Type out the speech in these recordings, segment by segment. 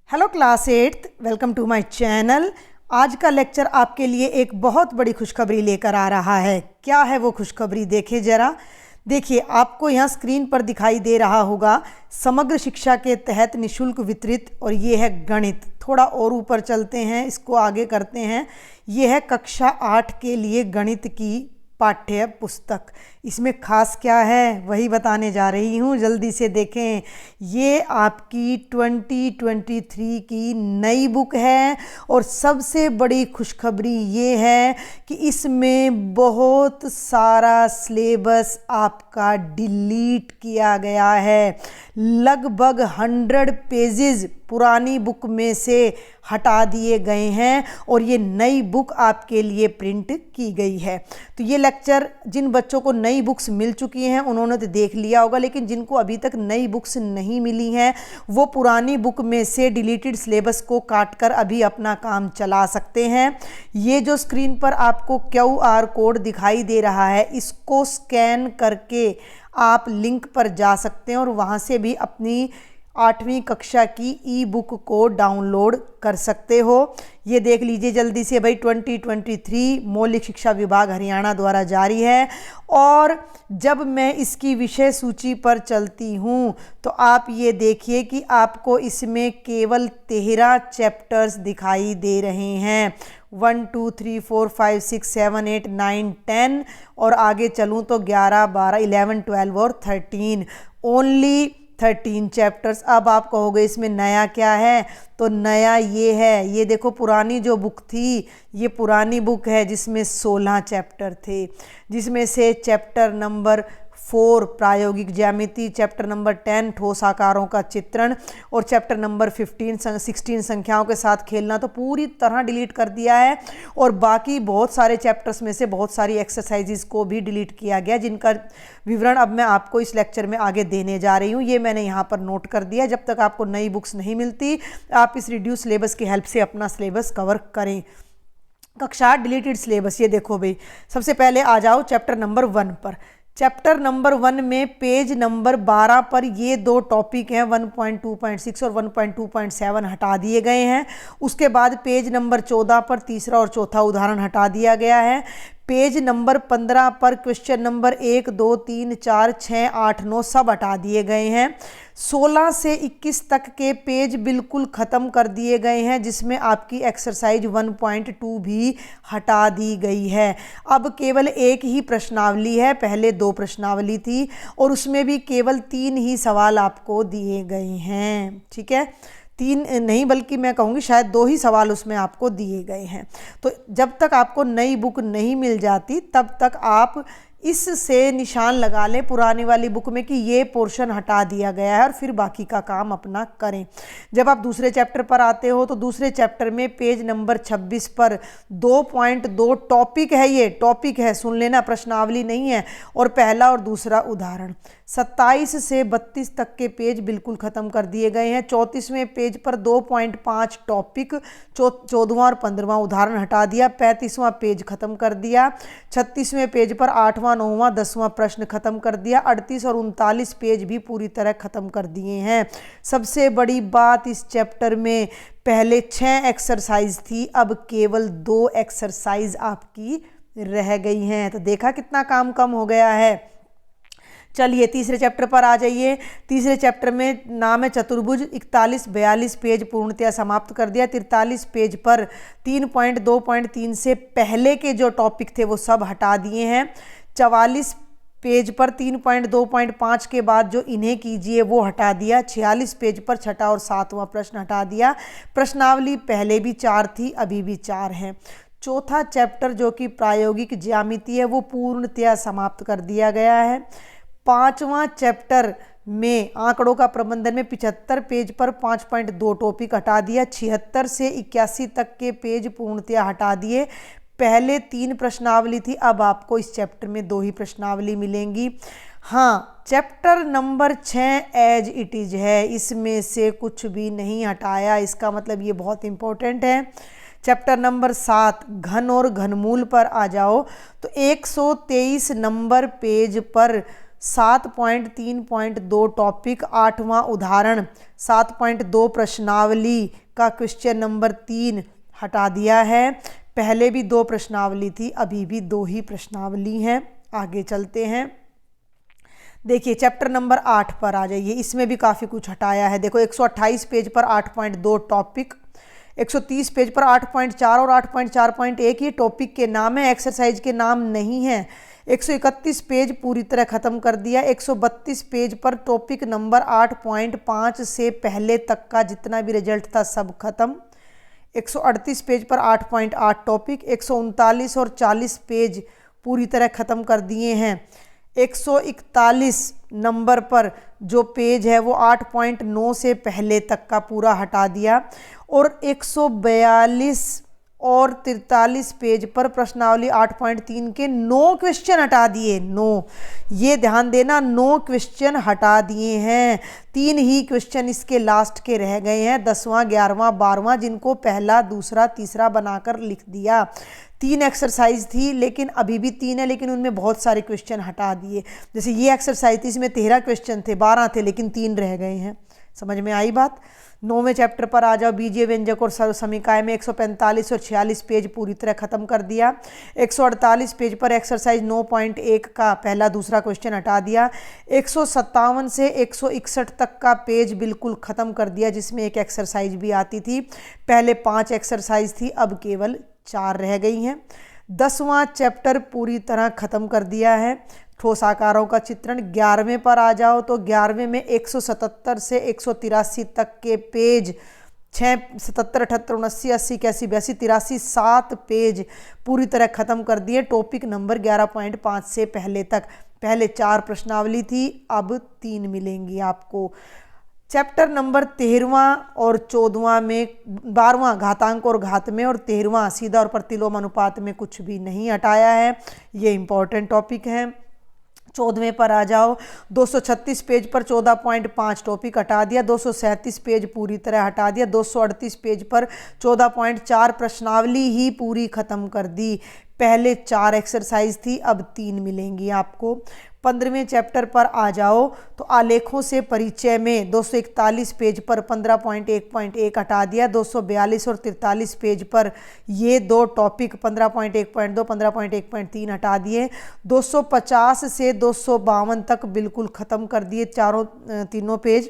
Hello class eighth, welcome to my channel. आज का lecture आपके लिए एक बहुत बड़ी खुशखबरी लेकर आ रहा है। क्या है वो खुशखबरी, देखिए ज़रा। देखिए, आपको यहाँ स्क्रीन पर दिखाई दे रहा होगा समग्र शिक्षा के तहत निशुल्क वितरित, और ये है गणित। थोड़ा और ऊपर चलते हैं, इसको आगे करते हैं। ये है कक्षा 8 के लिए गणित की पाठ्य पुस्तक। इसमें खास क्या है वही बताने जा रही हूँ, जल्दी से देखें। ये आपकी 2023 की नई बुक है, और सबसे बड़ी खुशखबरी ये है कि इसमें बहुत सारा सिलेबस आपका डिलीट किया गया है। लगभग 100 पेजेस पुरानी बुक में से हटा दिए गए हैं, और ये नई बुक आपके लिए प्रिंट की गई है। तो ये लेक्चर जिन बच्चों को नई बुक्स मिल चुकी हैं उन्होंने तो देख लिया होगा, लेकिन जिनको अभी तक नई बुक्स नहीं मिली हैं वो पुरानी बुक में से डिलीटेड सिलेबस को काटकर अभी अपना काम चला सकते हैं। ये जो स्क्रीन पर आपको QR कोड दिखाई दे रहा है, इसको स्कैन करके आप लिंक पर जा सकते हैं और वहाँ से भी अपनी 8वीं कक्षा की ई बुक को डाउनलोड कर सकते हो। ये देख लीजिए जल्दी से भाई, 2023 मौलिक शिक्षा विभाग हरियाणा द्वारा जारी है। और जब मैं इसकी विषय सूची पर चलती हूँ तो आप ये देखिए कि आपको इसमें केवल 13 चैप्टर्स दिखाई दे रहे हैं। 1 2 3 4 5 6 7 8 9 10, और आगे चलूँ तो 11 12 11 12 और 13, ओनली 13 चैप्टर्स। अब आप कहोगे इसमें नया क्या है, तो नया ये है, ये देखो पुरानी जो बुक थी, ये पुरानी बुक है जिसमें 16 चैप्टर थे, जिसमें से चैप्टर नंबर 4 प्रायोगिक ज्यामिति, चैप्टर नंबर 10 ठोस आकारों का चित्रण, और चैप्टर नंबर 16 संख्याओं के साथ खेलना तो पूरी तरह डिलीट कर दिया है। और बाकी बहुत सारे चैप्टर्स में से बहुत सारी एक्सरसाइजेस को भी डिलीट किया गया, जिनका विवरण अब मैं आपको इस लेक्चर में आगे देने जा रही हूँ। ये मैंने यहाँ पर नोट कर दिया। जब तक आपको नई बुक्स नहीं मिलती, आप इस रिड्यूस सिलेबस की हेल्प से अपना सिलेबस कवर करें। कक्षा डिलीटेड सिलेबस, ये देखो भाई, सबसे पहले आ जाओ चैप्टर नंबर 1 पर। चैप्टर नंबर 1 में पेज नंबर 12 पर ये दो टॉपिक हैं, 1.2.6 और 1.2.7 हटा दिए गए हैं। उसके बाद पेज नंबर 14 पर तीसरा और चौथा उदाहरण हटा दिया गया है। पेज नंबर 15 पर क्वेश्चन नंबर 1 2 3 4 6 8 9 सब हटा दिए गए हैं। 16 से 21 तक के पेज बिल्कुल ख़त्म कर दिए गए हैं, जिसमें आपकी एक्सरसाइज 1.2 भी हटा दी गई है। अब केवल एक ही प्रश्नावली है, पहले 2 प्रश्नावली थी, और उसमें भी केवल 3 ही सवाल आपको दिए गए हैं। ठीक है, 3 नहीं बल्कि मैं कहूँगी शायद 2 ही सवाल उसमें आपको दिए गए हैं। तो जब तक आपको नई बुक नहीं मिल जाती तब तक आप इससे निशान लगा लें पुरानी वाली बुक में कि ये पोर्शन हटा दिया गया है, और फिर बाकी का काम अपना करें। जब आप दूसरे चैप्टर पर आते हो तो दूसरे चैप्टर में पेज नंबर 26 पर 2.2 टॉपिक है, ये टॉपिक है, सुन लेना, प्रश्नावली नहीं है, और पहला और दूसरा उदाहरण। 27 से 32 तक के पेज बिल्कुल ख़त्म कर दिए गए हैं। 34वें पेज पर 2.5 टॉपिक, 14वां और 15वां उदाहरण हटा दिया। 35वां पेज ख़त्म कर दिया। 36वें पेज पर 8वां 9वां 10वां प्रश्न ख़त्म कर दिया। 38 और 39 पेज भी पूरी तरह ख़त्म कर दिए हैं। सबसे बड़ी बात, इस चैप्टर में पहले 6 एक्सरसाइज थी, अब केवल 2 एक्सरसाइज आपकी रह गई हैं। तो देखा कितना काम कम हो गया है। चलिए तीसरे चैप्टर पर आ जाइए। तीसरे चैप्टर में नाम है चतुर्भुज। 41-42 पेज पूर्णतया समाप्त कर दिया। 43 पेज पर 3.2.3 से पहले के जो टॉपिक थे वो सब हटा दिए हैं। 44 पेज पर 3.2.5 के बाद जो इन्हें कीजिए वो हटा दिया। 46 पेज पर छठा और 7वां प्रश्न हटा दिया। प्रश्नावली पहले भी 4 थी, अभी भी 4 हैं। चौथा चैप्टर जो कि प्रायोगिक ज्यामिति है वो पूर्णतया समाप्त कर दिया गया है। 5वां चैप्टर में आंकड़ों का प्रबंधन में 75 पेज पर 5.2 टॉपिक हटा दिया। 76 से 81 तक के पेज पूर्णतया हटा दिए। पहले 3 प्रश्नावली थी, अब आपको इस चैप्टर में 2 ही प्रश्नावली मिलेंगी। हाँ, chapter number 6 as it is है, इसमें से कुछ भी नहीं हटाया। इसका मतलब ये बहुत इंपॉर्टेंट है। चैप्टर नंबर 7 घन और घनमूल पर आ जाओ तो 123 नंबर पेज पर 7.3.2 टॉपिक 8वां उदाहरण 7.2 प्रश्नावली का क्वेश्चन नंबर 3 हटा दिया है। पहले भी 2 प्रश्नावली थी, अभी भी 2 ही प्रश्नावली हैं। आगे चलते हैं। देखिए चैप्टर नंबर 8 पर आ जाइए, इसमें भी काफ़ी कुछ हटाया है। देखो 128 पेज पर 8.2 टॉपिक, 130 पेज पर 8.4 और 8.4.1 ये टॉपिक के नाम है, एक्सरसाइज के नाम नहीं है। 131 पेज पूरी तरह ख़त्म कर दिया। 132 पेज पर टॉपिक नंबर 8.5 से पहले तक का जितना भी रिजल्ट था सब खत्म। 138 पेज पर 8.8 टॉपिक, 139 और 40 पेज पूरी तरह ख़त्म कर दिए हैं। 141 नंबर पर जो पेज है वो 8.9 से पहले तक का पूरा हटा दिया और 142 और 43 पेज पर प्रश्नावली 8.3 के 9 क्वेश्चन हटा दिए। 9, ये ध्यान देना, 9 क्वेश्चन हटा दिए हैं। 3 ही क्वेश्चन इसके लास्ट के रह गए हैं, 10वां 11वां 12वां, जिनको पहला दूसरा तीसरा बनाकर लिख दिया। 3 एक्सरसाइज थी लेकिन अभी भी 3 है, लेकिन उनमें बहुत सारे क्वेश्चन हटा दिए। जैसे ये एक्सरसाइज थी, इसमें 13 क्वेश्चन थे, 12 थे लेकिन 3 रह गए हैं। समझ में आई बात। 9वें चैप्टर पर आ जाओ, बीजीय व्यंजक और सर्वसमीकाय में 145 और 46 पेज पूरी तरह खत्म कर दिया। 148 पेज पर एक्सरसाइज 9.1 का पहला दूसरा क्वेश्चन हटा दिया। 157 से 161 तक का पेज बिल्कुल ख़त्म कर दिया, जिसमें एक एक्सरसाइज भी आती थी। पहले 5 एक्सरसाइज थी, अब केवल 4 रह गई हैं। 10वां चैप्टर पूरी तरह ख़त्म कर दिया है। ठोस आकारों का चित्रण 11वें पर आ जाओ, तो 11वें में 177 से 183 तक के पेज 6, 77, 78, 79, 80, 81, 82, 83, 7 पेज पूरी तरह ख़त्म कर दिए टॉपिक नंबर 11.5 से पहले तक। पहले 4 प्रश्नावली थी, अब 3 मिलेंगी आपको। चैप्टर नंबर 13वां और 14वां में 12वां घातांक और घात में और 13वां सीधा और प्रतिलोम अनुपात में कुछ भी नहीं हटाया है। ये इंपॉर्टेंट टॉपिक हैं। 14वें पर आ जाओ, 236 पेज पर 14.5 टॉपिक हटा दिया। 237 पेज पूरी तरह हटा दिया। 238 पेज पर 14.4 प्रश्नावली ही पूरी ख़त्म कर दी। पहले 4 एक्सरसाइज थी, अब 3 मिलेंगी आपको। 15वें चैप्टर पर आ जाओ, तो आलेखों से परिचय में 241 पेज पर 15.1.1 हटा दिया। 242 और 43 पेज पर ये 2 टॉपिक 15.1.2, 15.1.3 हटा दिए। 250 से 252 तक बिल्कुल ख़त्म कर दिए तीनों पेज।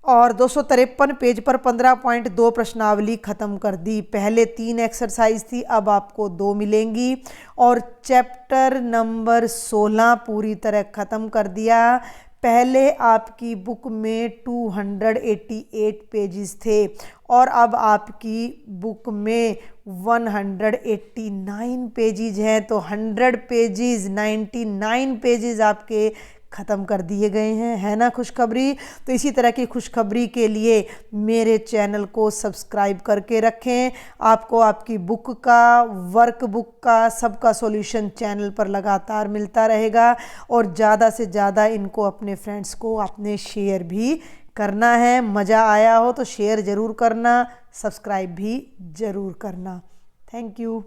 और 253 पेज पर 15.2 प्रश्नावली ख़त्म कर दी। पहले 3 एक्सरसाइज थी, अब आपको 2 मिलेंगी। और चैप्टर नंबर 16 पूरी तरह ख़त्म कर दिया। पहले आपकी बुक में 288 पेजेस थे और अब आपकी बुक में 189 पेजेस हैं, तो 100 पेजेस 99 पेजेस आपके ख़त्म कर दिए गए हैं। है ना खुशखबरी। तो इसी तरह की खुशखबरी के लिए मेरे चैनल को सब्सक्राइब करके रखें। आपको आपकी बुक का, वर्क बुक का, सबका सॉल्यूशन चैनल पर लगातार मिलता रहेगा। और ज़्यादा से ज़्यादा इनको अपने फ्रेंड्स को आपने शेयर भी करना है। मज़ा आया हो तो शेयर ज़रूर करना, सब्सक्राइब भी ज़रूर करना। Thank you.